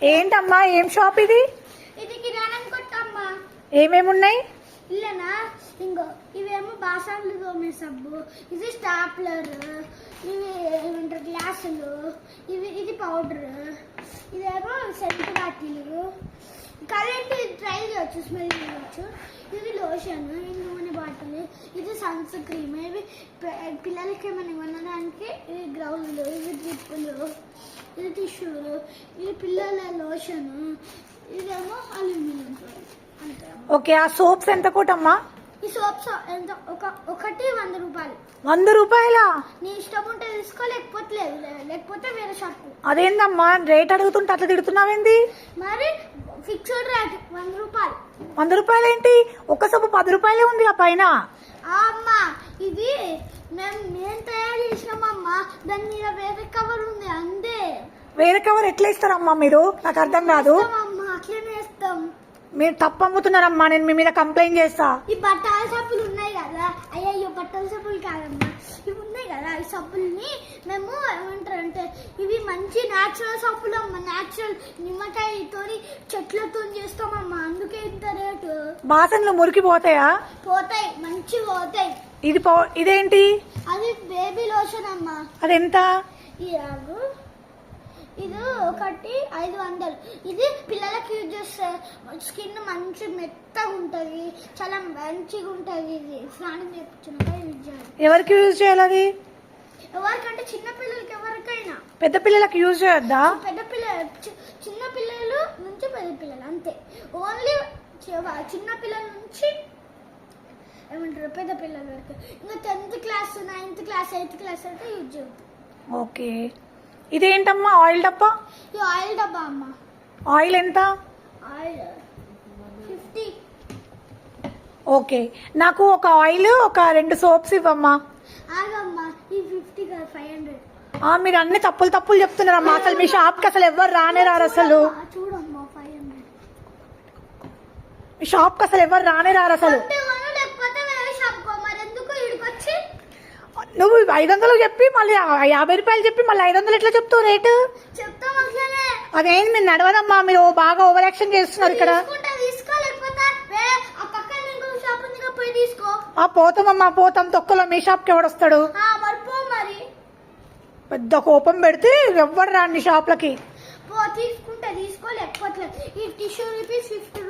ఏంటమ్మా ఏం షాప్ ఇది? ఇది కిరాణం కొట్టమ్మా. ఏమేమి ఉన్నాయి? ఇల్లనా ఇంకో ఇవేమో బాసన్లు తోమే సబ్బు, ఇది స్టాప్లర్, ఇవి ఏమంటారు గ్లాసులు, ఇది పౌడర్, ఇదేమో సెంట్ బాటిల్, కరెంట్ ట్రై చేయొచ్చు, స్మెల్ చేయవచ్చు. ఇది లోషన్, ఇది నూనె బాటిల్, ఇది సన్స్ క్రీమ్, ఇవి పిల్లలకి ఏమైనా కొనడానికి, ఇది గ్రౌండ్లు, ఇది డ్రిప్పులు, ఇది టిష్యూలు, ఇది పిల్లల లోషన్, ఇదేమో అల్యూమినియం. ఓకే, ఆ సోప్స్ ఎంత కోటమ్మా? ఈ సోప్స్ ఎంత ఒకటి 100 రూపాయలు. 100 రూపాయలా? నీ ఇష్టం ఉంటే తీసుకో, లేకపోతే లేదు, లేకపోతే వేరే షాప్. అదేందమ్మా రేట్ అడుగుతుంటే అట్లా తిడుతున్నావేంది? మరి ఫిక్స్డ్ రేట్ 100 రూపాయలు. 100 రూపాయలు ఏంటి? ఒక సబ్బు 10 రూపాయలే ఉంది ఆ పైన. అమ్మా ఇది మేము తయారు చేసినామమ్మా, దాని మీద వేరే కవర్ ఉంది అంతే. వేరే కవర్ ఎట్లా ఇస్తారమ్మా మీరు? నాకు అర్థం కాదు. అమ్మా అట్లనే ఇస్తాం. మీరు తప్పు అమ్ముతున్నారమ్మా, నేను మీ మీద కంప్లైంట్ చేస్తా. ఈ బట్టల సబ్బులు ఉన్నాయి కదా, అయ్యో బట్టల సబ్బులు కాదమ్మా, ఇవి ఉన్నాయి కదా, ఈ సబ్బుల్ని మేము ఏమంటారంటే ఇవి మంచి న్యాచురల్ సబ్బులు అమ్మా, న్యాచురల్ నిమ్మకాయతో చెట్లతో చేస్తామమ్మా, అందుకే ఇంత రేటు. బాసన్లు మురికి పోతాయా? పోతాయి, మంచి పోతాయి. ఇదేంటి? అది బేబీ లోషన్ అమ్మా. అదెంత? ఈ రాగు ఇది ఒకటి 500. ఇది పిల్లలకి యూజ్ చేస్తే స్కిన్ మంచి మెత్తగా ఉంటుంది, చాలా మంచిగా ఉంటుంది. ఇది స్నానం చేయించినాక యూజ్ చేయాలి. ఎవరికి యూజ్ చేయాలి అది? ఎవరికంటే చిన్న పిల్లలకి, ఎవరికైనా. పెద్ద పిల్లలకి యూజ్ చేయొద్దా? చిన్న పిల్లలు నుంచి పెద్ద పిల్లలు అంతే. ఓన్లీ చిన్న పిల్లల నుంచి ఏమంటారు పెద్ద పిల్లల వరకు. ఇంకా 10th class, 9th class, 8th class అయితే యూజ్ అవుతుంది. ఓకే, ఇదేంటమ్మా? ఆయిల్ డబ్బా? ఈ ఆయిల్ డబ్బా అమ్మా. ఆయిల్ ఎంత? ఆయిల్ 50. ఓకే, నాకు ఒక ఆయిల్, ఒక 2 సోప్స్ ఇవ్వమ్మా. ఆగమ్మా, ఈ 50 కాదు 500. మీరు అన్ని తప్పులు చెప్తున్నారమ్మా. అసలు మీ షాప్ కి అసలు ఎవరు రానే రారు. అసలు చూడమ్మా 500. మీ షాప్ కి అసలు ఎవరు రానే రారు అసలు. నువ్వు 500 చెప్పి మళ్ళీ 50 రూపాయలు చెప్పి మళ్ళీ 500 ఎట్లా చెప్తావు రేటు? అదేంటి మీరు నడవదమ్మా, మీరు బాగా ఓవర్ యాక్షన్ చేస్తున్నారు ఇక్కడ. పోతామమ్మా, పోతాం. తొక్కలో మీ షాప్ కి ఎవడొస్తాడు? పెద్ద కోపం పెడితే ఎవ్వరు రాండి షాప్లకి. తీసుకుంటే తీసుకో, లేకపోతే ఈ టిష్యూ రూపీస్ 50